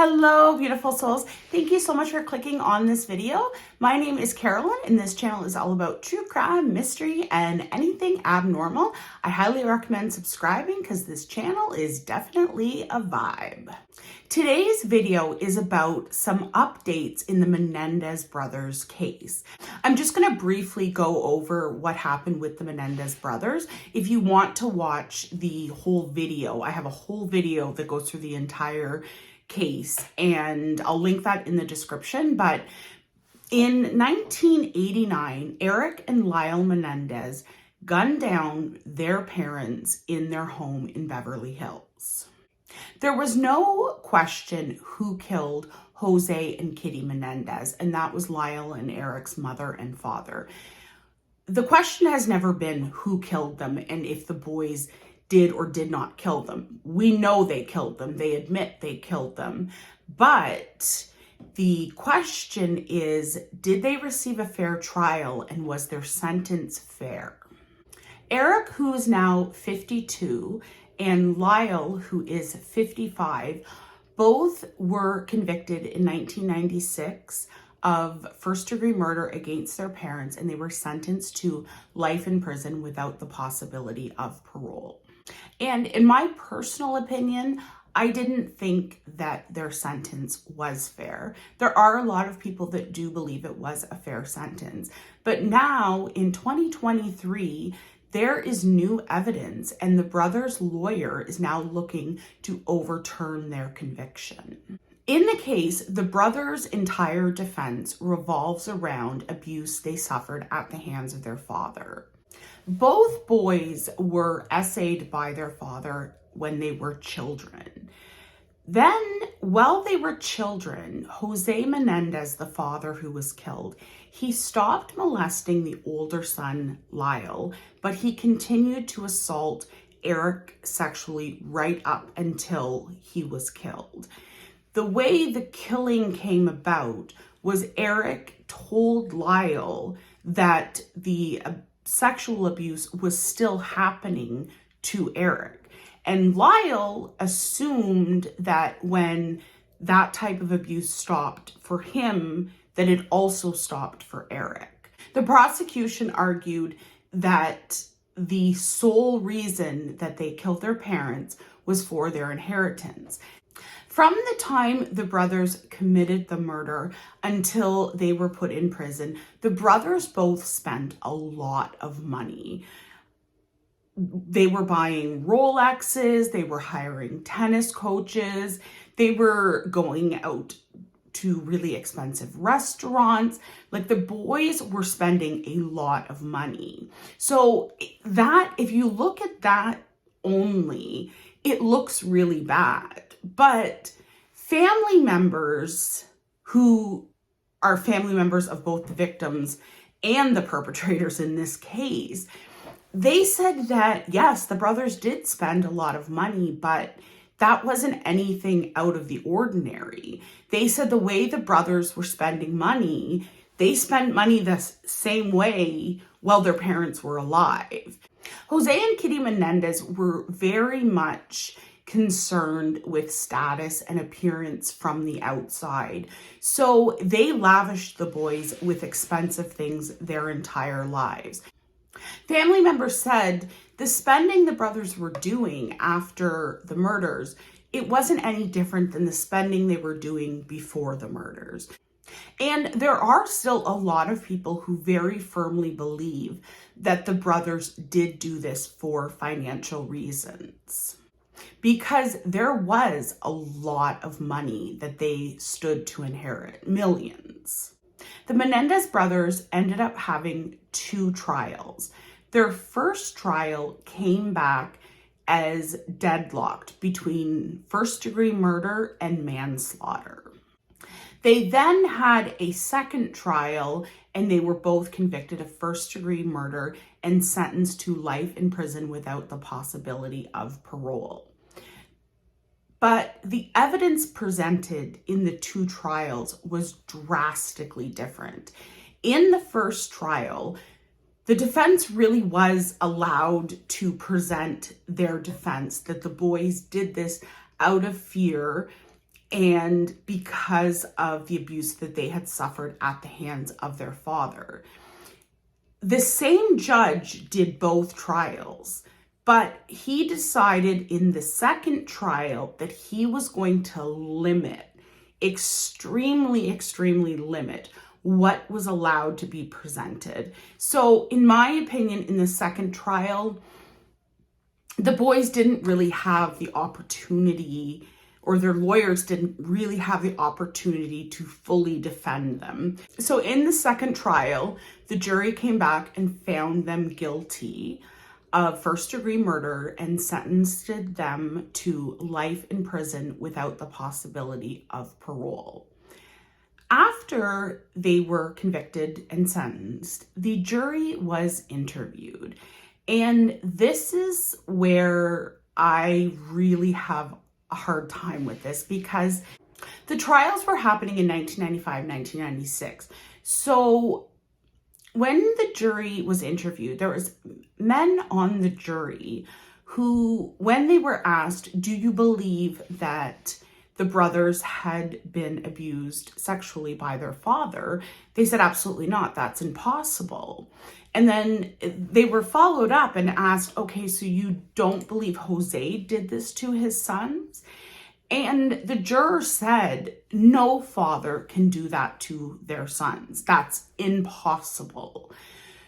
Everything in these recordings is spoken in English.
Hello, beautiful souls. Thank you so much for clicking on this video. My name is Carolyn, and this channel is all about true crime, mystery, and anything abnormal. I highly recommend subscribing because this channel is definitely a vibe. Today's video is about some updates in the Menendez Brothers case. I'm just going to briefly go over what happened with the Menendez brothers. If you want to watch the whole video, I have a whole video that goes through the entire case, and I'll link that in the description. But in 1989, Eric and Lyle Menendez gunned down their parents in their home in Beverly Hills. There was no question who killed Jose and Kitty Menendez, and that was Lyle and Eric's mother and father. The question has never been who killed them and if the boys did or did not kill them. We know they killed them. They admit they killed them. But the question is, did they receive a fair trial and was their sentence fair? Eric, who is now 52, and Lyle, who is 55, both were convicted in 1996 of first-degree murder against their parents, and they were sentenced to life in prison without the possibility of parole. And in my personal opinion, I didn't think that their sentence was fair. There are a lot of people that do believe it was a fair sentence. But now, in 2023, there is new evidence, and the brothers' lawyer is now looking to overturn their conviction. In the case, the brothers' entire defense revolves around abuse they suffered at the hands of their father. Both boys were essayed by their father when they were children. Then, while they were children, Jose Menendez, the father who was killed, he stopped molesting the older son, Lyle, but he continued to assault Eric sexually right up until he was killed. The way the killing came about was Eric told Lyle that the sexual abuse was still happening to Eric. And Lyle assumed that when that type of abuse stopped for him, that it also stopped for Eric. The prosecution argued that the sole reason that they killed their parents was for their inheritance. From the time the brothers committed the murder until they were put in prison, the brothers both spent a lot of money. They were buying Rolexes, they were hiring tennis coaches, they were going out to really expensive restaurants. Like, the boys were spending a lot of money. So that, if you look at that only, it looks really bad. But family members who are family members of both the victims and the perpetrators in this case, they said that, yes, the brothers did spend a lot of money, but that wasn't anything out of the ordinary. They said the way the brothers were spending money, they spent money the same way while their parents were alive. Jose and Kitty Menendez were very much concerned with status and appearance from the outside. So they lavished the boys with expensive things their entire lives. Family members said the spending the brothers were doing after the murders, it wasn't any different than the spending they were doing before the murders. And there are still a lot of people who very firmly believe that the brothers did do this for financial reasons, because there was a lot of money that they stood to inherit, millions. The Menendez brothers ended up having 2 trials. Their first trial came back as deadlocked between first-degree murder and manslaughter. They then had a second trial, and they were both convicted of first-degree murder and sentenced to life in prison without the possibility of parole. But the evidence presented in the 2 trials was drastically different. In the first trial, the defense really was allowed to present their defense that the boys did this out of fear and because of the abuse that they had suffered at the hands of their father. The same judge did both trials, but he decided in the second trial that he was going to limit, extremely limit what was allowed to be presented. So in my opinion, in the second trial, the boys didn't really have the opportunity, or their lawyers didn't really have the opportunity to fully defend them. So in the second trial, the jury came back and found them guilty of first-degree murder and sentenced them to life in prison without the possibility of parole. After they were convicted and sentenced, the jury was interviewed. And this is where I really have a hard time with this, because the trials were happening in 1995, 1996. So when the jury was interviewed, there was men on the jury who, when they were asked, do you believe that the brothers had been abused sexually by their father, they said, absolutely not. That's impossible. And then they were followed up and asked, okay, so you don't believe Jose did this to his sons? And the juror said, no father can do that to their sons. That's impossible.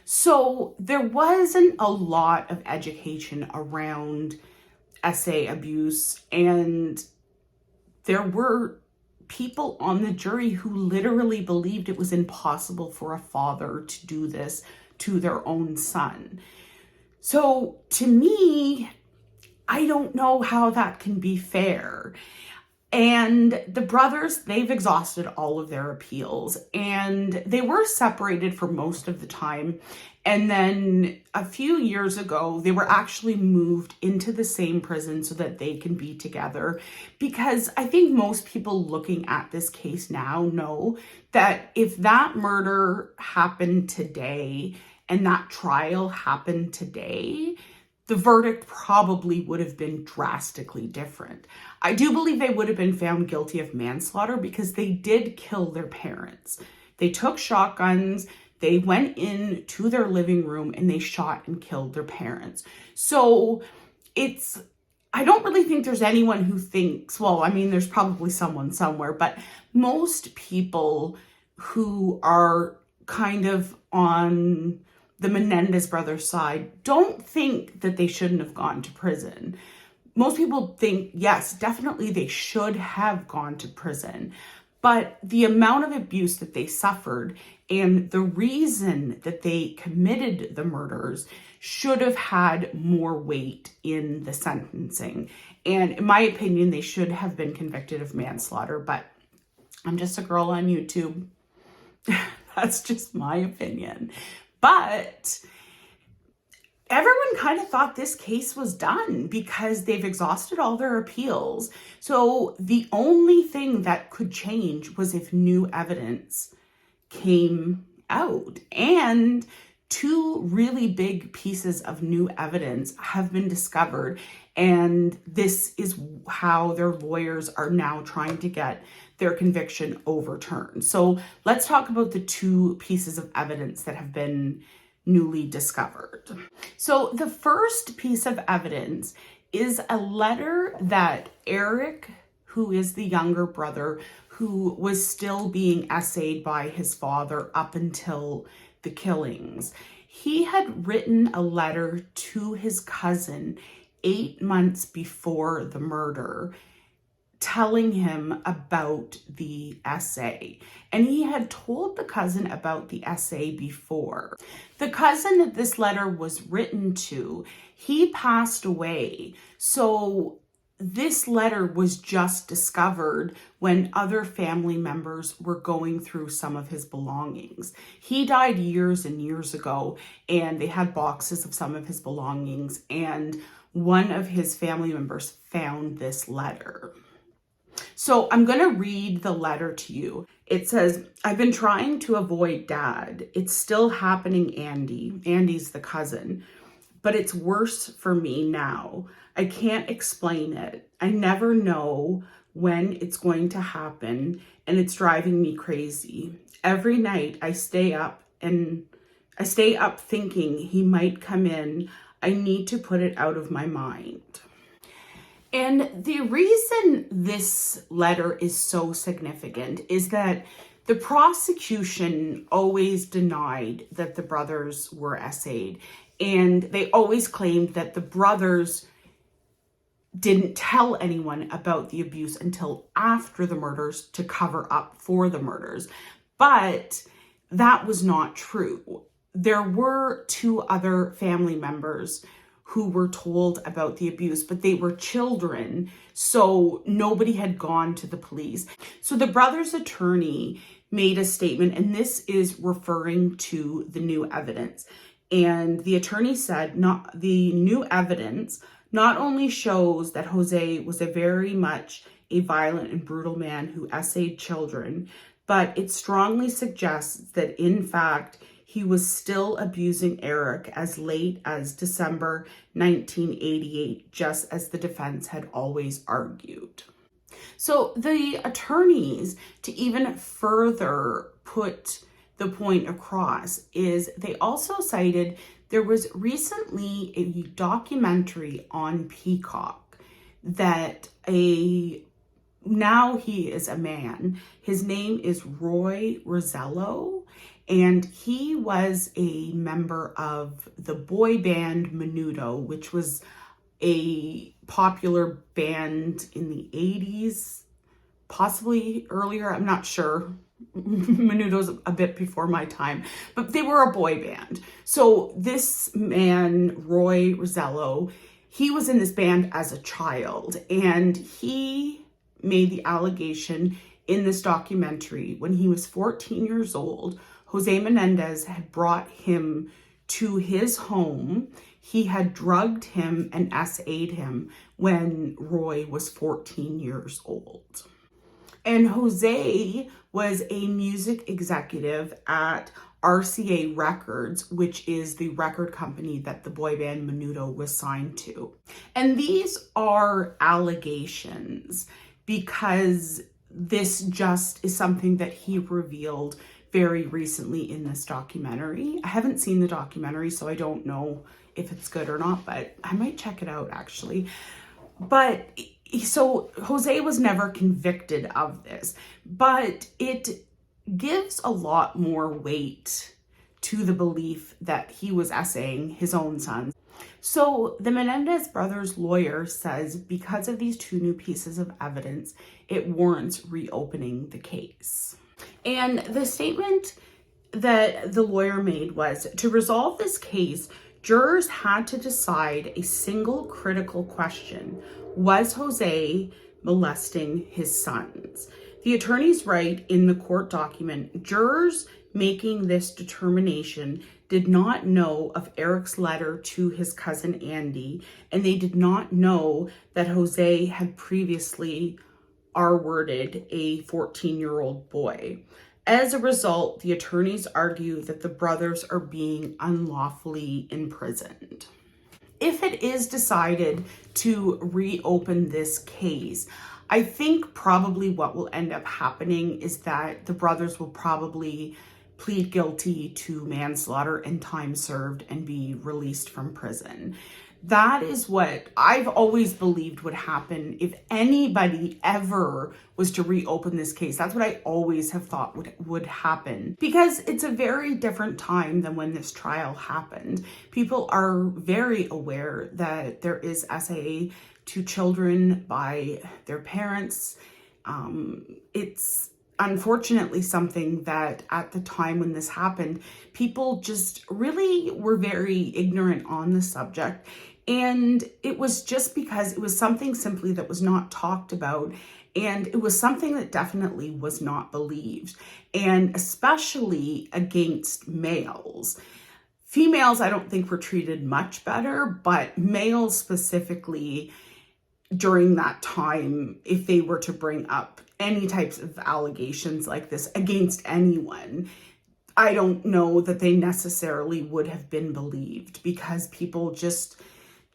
So there wasn't a lot of education around SA abuse, and there were people on the jury who literally believed it was impossible for a father to do this to their own son. So to me, I don't know how that can be fair. And the brothers, they've exhausted all of their appeals, and they were separated for most of the time. And then a few years ago, they were actually moved into the same prison so that they can be together. Because I think most people looking at this case now know that if that murder happened today and that trial happened today, the verdict probably would have been drastically different. I do believe they would have been found guilty of manslaughter because they did kill their parents. They took shotguns, they went into their living room, and they shot and killed their parents. So I don't really think there's anyone who thinks, well, I mean, there's probably someone somewhere, but most people who are kind of on the Menendez brothers side don't think that they shouldn't have gone to prison. Most people think, yes, definitely they should have gone to prison. But the amount of abuse that they suffered and the reason that they committed the murders should have had more weight in the sentencing. And in my opinion, they should have been convicted of manslaughter. But I'm just a girl on YouTube. That's just my opinion. But everyone kind of thought this case was done because they've exhausted all their appeals. So the only thing that could change was if new evidence came out. And two really big pieces of new evidence have been discovered. And this is how their lawyers are now trying to get their conviction overturned. So let's talk about the two pieces of evidence that have been newly discovered. So the first piece of evidence is a letter that Eric, who is the younger brother, who was still being essayed by his father up until the killings. He had written a letter to his cousin 8 months before the murder, telling him about the essay. And he had told the cousin about the essay before. The cousin that this letter was written to, he passed away. So this letter was just discovered when other family members were going through some of his belongings. He died years and years ago, and they had boxes of some of his belongings, and one of his family members found this letter. So I'm going to read the letter to you. It says, I've been trying to avoid Dad. It's still happening, Andy. Andy's the cousin. But it's worse for me now. I can't explain it. I never know when it's going to happen, and it's driving me crazy. Every night I stay up thinking he might come in. I need to put it out of my mind. And the reason this letter is so significant is that the prosecution always denied that the brothers were SA'd, and they always claimed that the brothers didn't tell anyone about the abuse until after the murders to cover up for the murders. But that was not true. There were 2 other family members who were told about the abuse, but they were children, so nobody had gone to the police. So the brothers' attorney made a statement, and this is referring to the new evidence. And the attorney said, the new evidence not only shows that Jose was a very much a violent and brutal man who SA'd children, but it strongly suggests that in fact, he was still abusing Eric as late as December 1988, just as the defense had always argued. So the attorneys, to even further put the point across, is they also cited there was recently a documentary on Peacock that now he is a man. His name is Roy Rosello, and he was a member of the boy band Menudo, which was a popular band in the 80s, possibly earlier, I'm not sure. Menudo's a bit before my time, but they were a boy band. So this man, Roy Rosello, he was in this band as a child, and he made the allegation in this documentary when he was 14 years old. Jose Menendez had brought him to his home. He had drugged him and SA'd him when Roy was 14 years old. And Jose was a music executive at RCA Records, which is the record company that the boy band Menudo was signed to. And these are allegations because this just is something that he revealed very recently in this documentary. I haven't seen the documentary, so I don't know if it's good or not, but I might check it out actually. But so Jose was never convicted of this, but it gives a lot more weight to the belief that he was SAing his own son. So the Menendez brothers' lawyer says because of these 2 new pieces of evidence, it warrants reopening the case. And the statement that the lawyer made was, to resolve this case, jurors had to decide a single critical question: was Jose molesting his sons? The attorneys write in the court document, jurors making this determination did not know of Eric's letter to his cousin Andy, and they did not know that Jose had previously R-worded a 14-year-old boy. As a result, the attorneys argue that the brothers are being unlawfully imprisoned. If it is decided to reopen this case, I think probably what will end up happening is that the brothers will probably plead guilty to manslaughter and time served and be released from prison. That is what I've always believed would happen if anybody ever was to reopen this case. That's what I always have thought would happen, because it's a very different time than when this trial happened. People are very aware that there is SAA to children by their parents. It's unfortunately something that at the time when this happened, people just really were very ignorant on the subject. And it was just because it was something simply that was not talked about. And it was something that definitely was not believed, and especially against males. Females, I don't think were treated much better, but males specifically during that time, if they were to bring up any types of allegations like this against anyone, I don't know that they necessarily would have been believed, because people just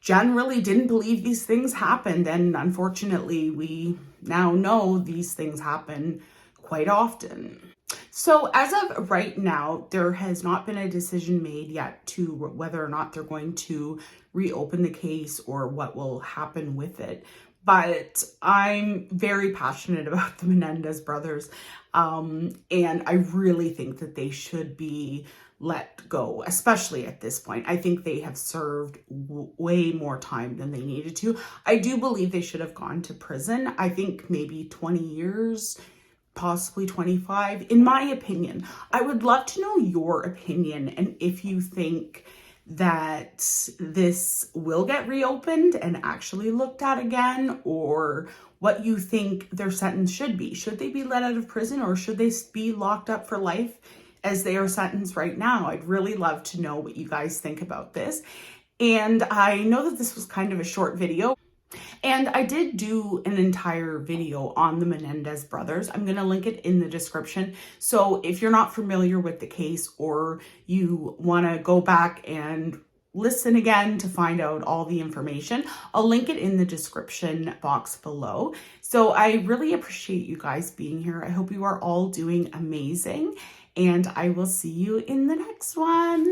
generally didn't believe these things happened. And unfortunately, we now know these things happen quite often. So as of right now, there has not been a decision made yet to whether or not they're going to reopen the case or what will happen with it. But I'm very passionate about the Menendez brothers. And I really think that they should be let go, especially at this point. I think they have served way more time than they needed to. I do believe they should have gone to prison. I think maybe 20 years, possibly 25, in my opinion. I would love to know your opinion and if you think that this will get reopened and actually looked at again, or what you think their sentence should be. Should they be let out of prison, or should they be locked up for life as they are sentenced right now? I'd really love to know what you guys think about this. And I know that this was kind of a short video, and I did do an entire video on the Menendez brothers. I'm going to link it in the description. So if you're not familiar with the case, or you want to go back and listen again to find out all the information, I'll link it in the description box below. So I really appreciate you guys being here. I hope you are all doing amazing, and I will see you in the next one.